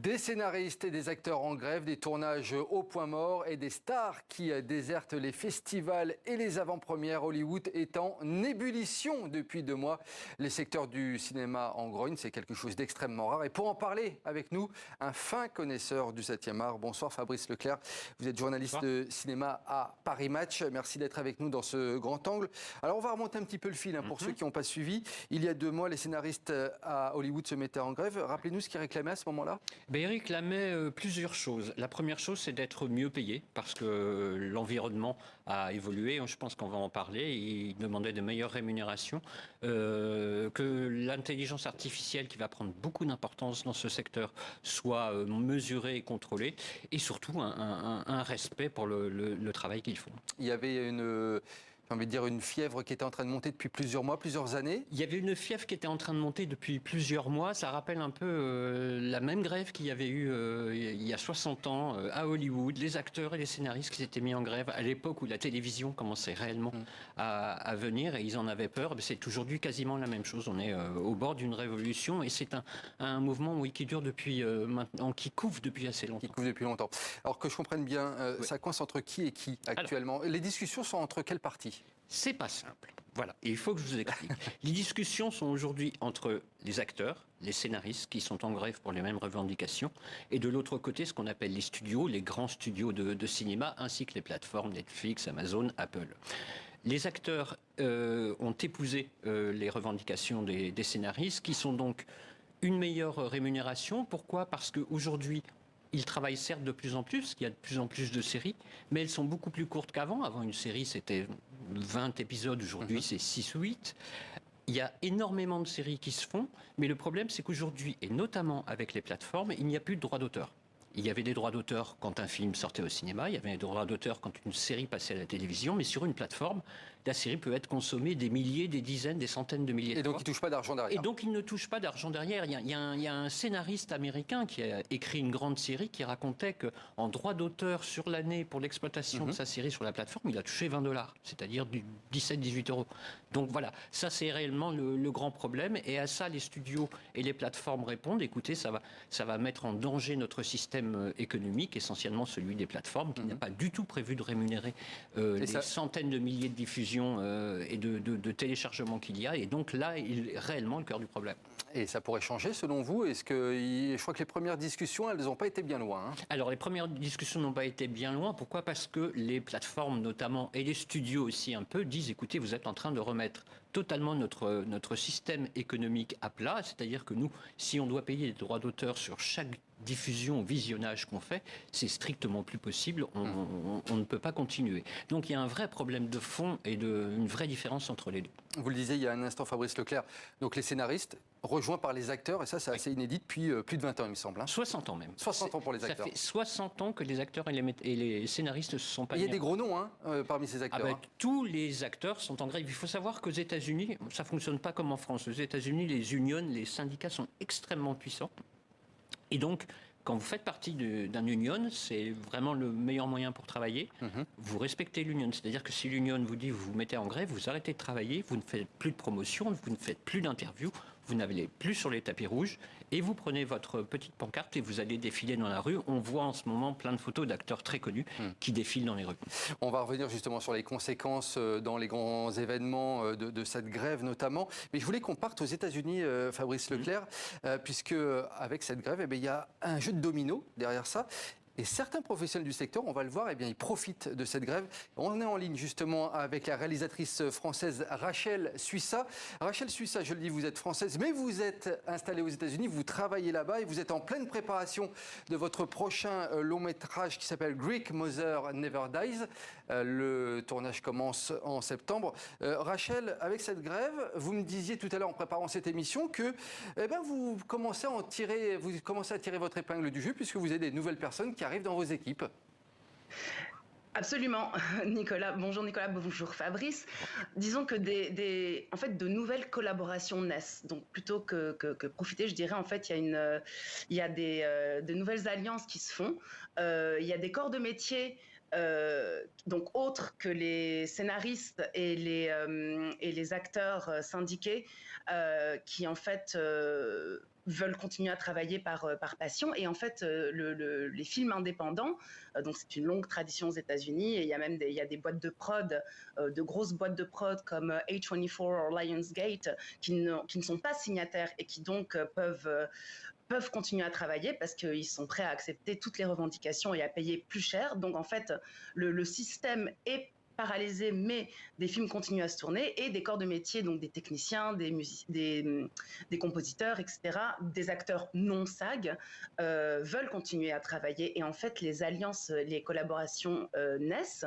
Des scénaristes et des acteurs en grève, des tournages au point mort et des stars qui désertent les festivals et les avant-premières. Hollywood est en ébullition depuis 2 mois. Les secteurs du cinéma en grogne, c'est quelque chose d'extrêmement rare. Et pour en parler avec nous, un fin connaisseur du 7e art. Bonsoir Fabrice Leclerc, vous êtes journaliste de cinéma à Paris Match. Merci d'être avec nous dans ce grand angle. Alors on va remonter un petit peu le fil pour ceux qui n'ont pas suivi. Il y a 2 mois, les scénaristes à Hollywood se mettaient en grève. Rappelez-nous ce qu'ils réclamaient à ce moment-là. Il réclamait plusieurs choses. La première chose, c'est d'être mieux payé parce que l'environnement a évolué. Je pense qu'on va en parler. Il demandait de meilleures rémunérations, que l'intelligence artificielle, qui va prendre beaucoup d'importance dans ce secteur, soit mesurée et contrôlée, et surtout un respect pour le travail qu'ils font. Il y avait une fièvre qui était en train de monter depuis plusieurs mois, plusieurs années. Il y avait une fièvre qui était en train de monter depuis plusieurs mois. Ça rappelle un peu la même grève qu'il y avait eu il y a 60 ans à Hollywood. Les acteurs et les scénaristes qui s'étaient mis en grève à l'époque où la télévision commençait réellement à venir, et ils en avaient peur. C'est aujourd'hui quasiment la même chose. On est au bord d'une révolution, et c'est un mouvement qui dure depuis maintenant, qui couvre depuis assez longtemps. Qui couvre depuis longtemps. Alors que je comprenne bien, ça coince entre qui et qui actuellement? Les discussions sont entre quels partis? C'est pas simple. Voilà, et il faut que je vous explique. Les discussions sont aujourd'hui entre les acteurs, les scénaristes qui sont en grève pour les mêmes revendications, et de l'autre côté, ce qu'on appelle les studios, les grands studios de cinéma, ainsi que les plateformes Netflix, Amazon, Apple. Les acteurs ont épousé les revendications des scénaristes, qui sont donc une meilleure rémunération. Pourquoi? Parce qu'aujourd'hui, ils travaillent certes de plus en plus, il y a de plus en plus de séries, mais elles sont beaucoup plus courtes qu'avant. Avant, une série, c'était 20 épisodes, aujourd'hui c'est 6 ou 8. Il y a énormément de séries qui se font, mais le problème, c'est qu'aujourd'hui, et notamment avec les plateformes, il n'y a plus de droits d'auteur. Il y avait des droits d'auteur quand un film sortait au cinéma, il y avait des droits d'auteur quand une série passait à la télévision, mais sur une plateforme, la série peut être consommée des milliers, des dizaines, des centaines de milliers de fois. Et donc il ne touche pas d'argent derrière. Et donc il ne touche pas d'argent derrière. Il y a un scénariste américain qui a écrit une grande série qui racontait qu'en droit d'auteur sur l'année pour l'exploitation de sa série sur la plateforme, il a touché 20 $, c'est-à-dire du 17-18 €. Donc voilà, ça c'est réellement le grand problème. Et à ça, les studios et les plateformes répondent: écoutez, ça va mettre en danger notre système économique, essentiellement celui des plateformes, qui n'a pas du tout prévu de rémunérer les centaines de milliers de diffusions et de téléchargements qu'il y a. Et donc là, il est réellement le cœur du problème. Et ça pourrait changer selon vous? Je crois que les premières discussions, elles n'ont pas été bien loin. Alors les premières discussions n'ont pas été bien loin. Pourquoi? Parce que les plateformes notamment, et les studios aussi un peu, disent: écoutez, vous êtes en train de remettre totalement notre système économique à plat. C'est-à-dire que nous, si on doit payer des droits d'auteur sur chaque diffusion, visionnage qu'on fait, c'est strictement plus possible. On ne peut pas continuer. Donc il y a un vrai problème de fond et une vraie différence entre les deux. Vous le disiez il y a un instant, Fabrice Leclerc, donc les scénaristes rejoints par les acteurs, et ça c'est assez inédit depuis plus de 20 ans, il me semble. 60 ans même. 60 ans pour les acteurs. Ça fait 60 ans que les acteurs et les scénaristes se sont pas mis. Il y a des gros noms parmi ces acteurs. Tous les acteurs sont en grève. Il faut savoir qu'aux États-Unis, ça ne fonctionne pas comme en France. Aux États-Unis, les unions, les syndicats sont extrêmement puissants. Et donc, quand vous faites partie d'un union, c'est vraiment le meilleur moyen pour travailler. Vous respectez l'union. C'est-à-dire que si l'union vous dit: vous vous mettez en grève, vous arrêtez de travailler, vous ne faites plus de promotion, vous ne faites plus d'interviews, vous n'allez plus sur les tapis rouges, et vous prenez votre petite pancarte et vous allez défiler dans la rue. On voit en ce moment plein de photos d'acteurs très connus qui défilent dans les rues. On va revenir justement sur les conséquences dans les grands événements de cette grève notamment. Mais je voulais qu'on parte aux États-Unis, Fabrice Leclerc, puisque avec cette grève, il y a un jeu de domino derrière ça. Et certains professionnels du secteur, on va le voir, ils profitent de cette grève. On est en ligne justement avec la réalisatrice française Rachel Suissa. Rachel Suissa, je le dis, vous êtes française, mais vous êtes installée aux États-Unis, vous travaillez là-bas et vous êtes en pleine préparation de votre prochain long métrage qui s'appelle Greek Mother Never Dies. Le tournage commence en septembre. Rachel, avec cette grève, vous me disiez tout à l'heure en préparant cette émission que vous commencez à tirer votre épingle du jeu, puisque vous avez des nouvelles personnes qui arrivent dans vos équipes. Absolument, Nicolas. Bonjour Nicolas, bonjour Fabrice. Disons que en fait, de nouvelles collaborations naissent. Donc plutôt que profiter, je dirais, en fait, il y a des nouvelles alliances qui se font. Il y a des corps de métier donc autres que les scénaristes et les acteurs syndiqués qui en fait veulent continuer à travailler par passion. Et en fait, les films indépendants, donc c'est une longue tradition aux États-Unis, et il y a même il y a des boîtes de prod, de grosses boîtes de prod comme A24 ou Lionsgate, qui ne sont pas signataires et qui donc peuvent continuer à travailler parce qu'ils sont prêts à accepter toutes les revendications et à payer plus cher. Donc en fait, le système est paralysé, mais des films continuent à se tourner, et des corps de métier, donc des techniciens, des compositeurs, etc., des acteurs non SAG, veulent continuer à travailler. Et en fait, les alliances, les collaborations naissent,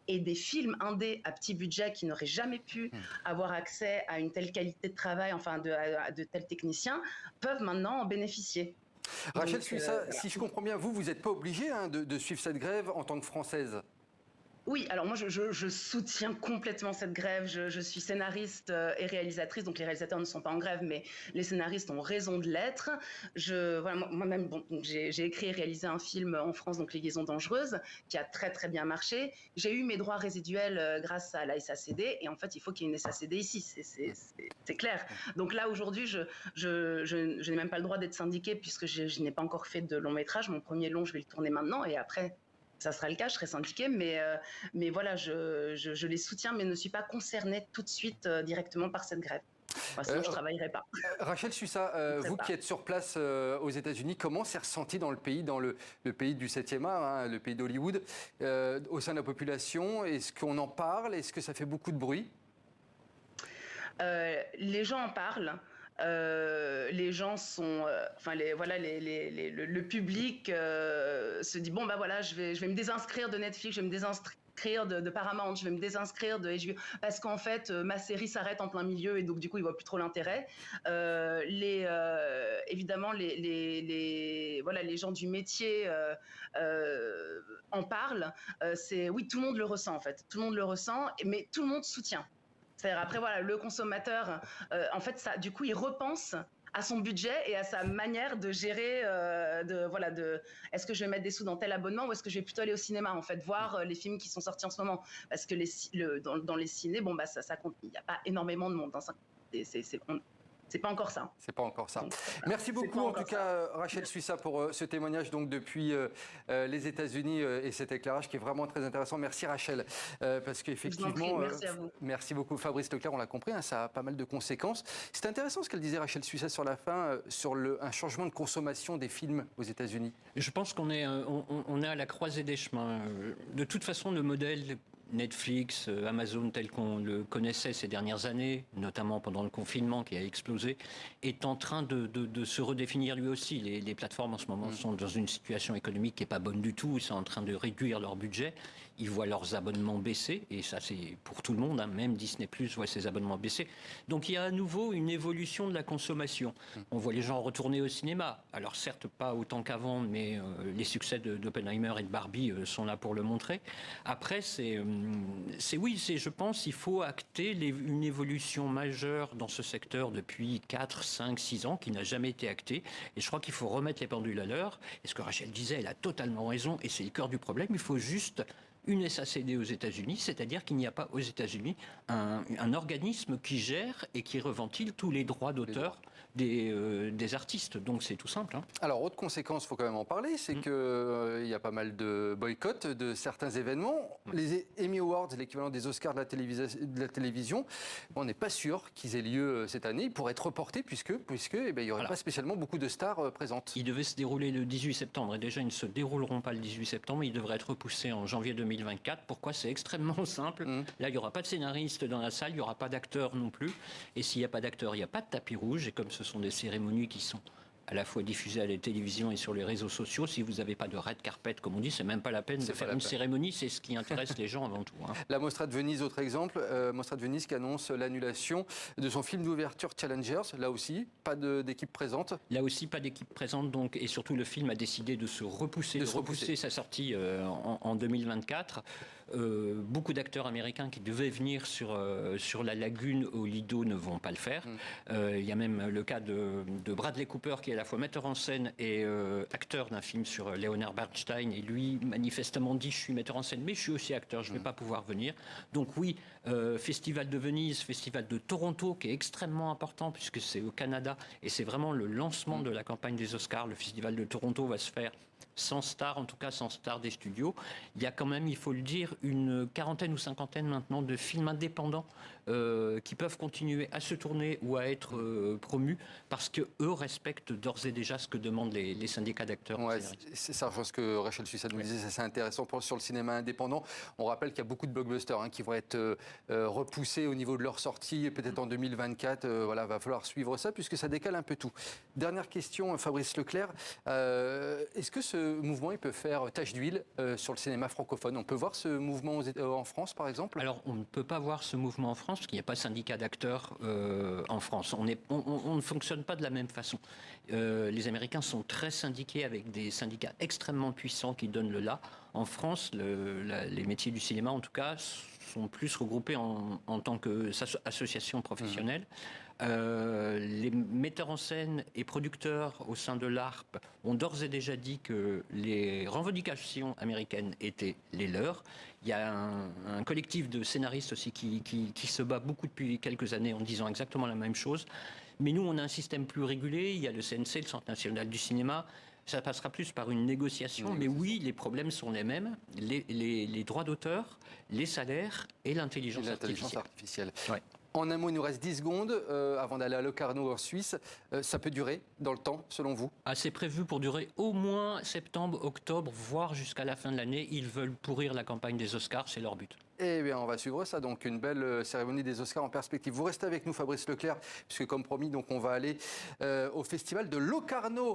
et des films indés à petit budget qui n'auraient jamais pu avoir accès à une telle qualité de travail, enfin à de tels techniciens, peuvent maintenant en bénéficier. Rachel Suissa, si je comprends bien, vous n'êtes pas obligée de suivre cette grève en tant que Française. Oui, alors moi je soutiens complètement cette grève. Je suis scénariste et réalisatrice, donc les réalisateurs ne sont pas en grève, mais les scénaristes ont raison de l'être. Voilà, moi-même, bon, j'ai écrit et réalisé un film en France, donc Les Liaisons Dangereuses, qui a très très bien marché. J'ai eu mes droits résiduels grâce à la SACD, et en fait il faut qu'il y ait une SACD ici, c'est clair. Donc là aujourd'hui je n'ai même pas le droit d'être syndiquée, puisque je n'ai pas encore fait de long métrage. Mon premier long, je vais le tourner maintenant, et après ça sera le cas, je serai syndiquée, mais voilà, je les soutiens, mais ne suis pas concernée tout de suite directement par cette grève. Enfin, sinon, je ne travaillerai pas. Rachel Suissa, vous qui êtes sur place aux États-Unis, comment c'est ressenti dans le pays du 7e art, hein, le pays d'Hollywood, au sein de la population? Est-ce qu'on en parle? Est-ce que ça fait beaucoup de bruit? Les gens en parlent. Les gens sont, le public se dit bon bah voilà, je vais me désinscrire de Netflix, je vais me désinscrire de Paramount, je vais me désinscrire de HBO, parce qu'en fait ma série s'arrête en plein milieu, et donc du coup ils voient plus trop l'intérêt. Évidemment les gens du métier en parlent. Oui, tout le monde le ressent en fait, tout le monde le ressent, mais tout le monde soutient. C'est-à-dire après, voilà, le consommateur, en fait, ça, du coup, il repense à son budget et à sa manière de gérer, est-ce que je vais mettre des sous dans tel abonnement, ou est-ce que je vais plutôt aller au cinéma, en fait, voir les films qui sont sortis en ce moment. Parce que dans les ciné, bon, bah, ça compte, il n'y a pas énormément de monde. C'est pas encore ça. C'est pas encore ça. Donc, merci beaucoup en tout cas, Rachel Suissa, pour ce témoignage donc depuis les États-Unis et cet éclairage qui est vraiment très intéressant. Merci Rachel, parce qu'effectivement, merci à vous. Merci beaucoup Fabrice Leclerc, on l'a compris, hein, ça a pas mal de conséquences. C'est intéressant ce qu'elle disait Rachel Suissa sur la fin, sur un changement de consommation des films aux États-Unis. Je pense qu'on est, on est à la croisée des chemins. De toute façon, le modèle Netflix, Amazon tel qu'on le connaissait ces dernières années, notamment pendant le confinement qui a explosé, est en train de se redéfinir lui aussi. Les plateformes en ce moment sont dans une situation économique qui n'est pas bonne du tout, ils sont en train de réduire leur budget, ils voient leurs abonnements baisser, et ça c'est pour tout le monde, hein, même Disney+ voit ses abonnements baisser. Donc il y a à nouveau une évolution de la consommation. On voit les gens retourner au cinéma, alors certes pas autant qu'avant, mais les succès d'Oppenheimer et de Barbie sont là pour le montrer. Après je pense, il faut acter une évolution majeure dans ce secteur depuis 4, 5, 6 ans qui n'a jamais été actée. Et je crois qu'il faut remettre les pendules à l'heure. Et ce que Rachel disait, elle a totalement raison, et c'est le cœur du problème. Il faut juste une SACD aux États-Unis, c'est-à-dire qu'il n'y a pas aux États-Unis un organisme qui gère et qui reventile tous les droits d'auteur des artistes. Donc c'est tout simple. Hein. Alors, autre conséquence, il faut quand même en parler, c'est qu'il y a pas mal de boycotts de certains événements. Les Emmy Awards, l'équivalent des Oscars de la télévision, on n'est pas sûr qu'ils aient lieu cette année. Ils pourraient être reportés puisque il n'y aurait pas spécialement beaucoup de stars présentes. Ils devaient se dérouler le 18 septembre, et déjà ils ne se dérouleront pas le 18 septembre, ils devraient être repoussés en janvier 2024. Pourquoi? C'est extrêmement simple. Là, il n'y aura pas de scénariste dans la salle, il n'y aura pas d'acteurs non plus. Et s'il n'y a pas d'acteurs, il n'y a pas de tapis rouge. Et comme ce sont des cérémonies qui sont à la fois diffusées à la télévision et sur les réseaux sociaux, si vous n'avez pas de red carpet, comme on dit, c'est même pas la peine de faire une cérémonie. C'est ce qui intéresse les gens avant tout. Hein. La Mostra de Venise, autre exemple. Mostra de Venise qui annonce l'annulation de son film d'ouverture Challengers. Là aussi, pas d'équipe présente. Là aussi, pas d'équipe présente. Donc, et surtout, le film a décidé de se repousser sa sortie en 2024. beaucoup d'acteurs américains qui devaient venir sur la lagune au Lido ne vont pas le faire. Il y a même le cas de Bradley Cooper, qui est à la fois metteur en scène et acteur d'un film sur Leonard Bernstein. Et lui, manifestement, dit « Je suis metteur en scène, mais je suis aussi acteur, je ne vais pas pouvoir venir. » Donc oui, Festival de Venise, Festival de Toronto, qui est extrêmement important, puisque c'est au Canada, et c'est vraiment le lancement de la campagne des Oscars. Le Festival de Toronto va se faire sans star, en tout cas sans star des studios. Il y a quand même, il faut le dire, une quarantaine ou cinquantaine maintenant de films indépendants qui peuvent continuer à se tourner ou à être promus parce qu'eux respectent d'ores et déjà ce que demandent les syndicats d'acteurs. Ouais, c'est ça, je pense que Rachel Suissa nous disait, c'est intéressant sur le cinéma indépendant. On rappelle qu'il y a beaucoup de blockbusters qui vont être repoussés au niveau de leur sortie, peut-être en 2024. Voilà, va falloir suivre ça puisque ça décale un peu tout. Dernière question, Fabrice Leclerc. Est-ce que ce mouvement il peut faire tache d'huile sur le cinéma francophone? On peut voir ce mouvement en France, par exemple? Alors, on ne peut pas voir ce mouvement en France parce qu'il n'y a pas de syndicat d'acteurs en France. On ne fonctionne pas de la même façon. Les Américains sont très syndiqués avec des syndicats extrêmement puissants qui donnent le là. En France, les métiers du cinéma, en tout cas, sont plus regroupés en tant qu'association professionnelle. Les metteurs en scène et producteurs au sein de l'ARP ont d'ores et déjà dit que les revendications américaines étaient les leurs. Il y a un collectif de scénaristes aussi qui se bat beaucoup depuis quelques années en disant exactement la même chose. Mais nous, on a un système plus régulé. Il y a le CNC, le Centre national du cinéma. Ça passera plus par une négociation. Mais oui, les problèmes sont les mêmes. Les droits d'auteur, les salaires et l'intelligence artificielle. Ouais. En un mot, il nous reste 10 secondes avant d'aller à Locarno en Suisse. Ça peut durer dans le temps, selon vous? C'est prévu pour durer au moins septembre, octobre, voire jusqu'à la fin de l'année. Ils veulent pourrir la campagne des Oscars, c'est leur but. Eh bien, on va suivre ça. Donc, une belle cérémonie des Oscars en perspective. Vous restez avec nous, Fabrice Leclerc, puisque comme promis, donc, on va aller au festival de Locarno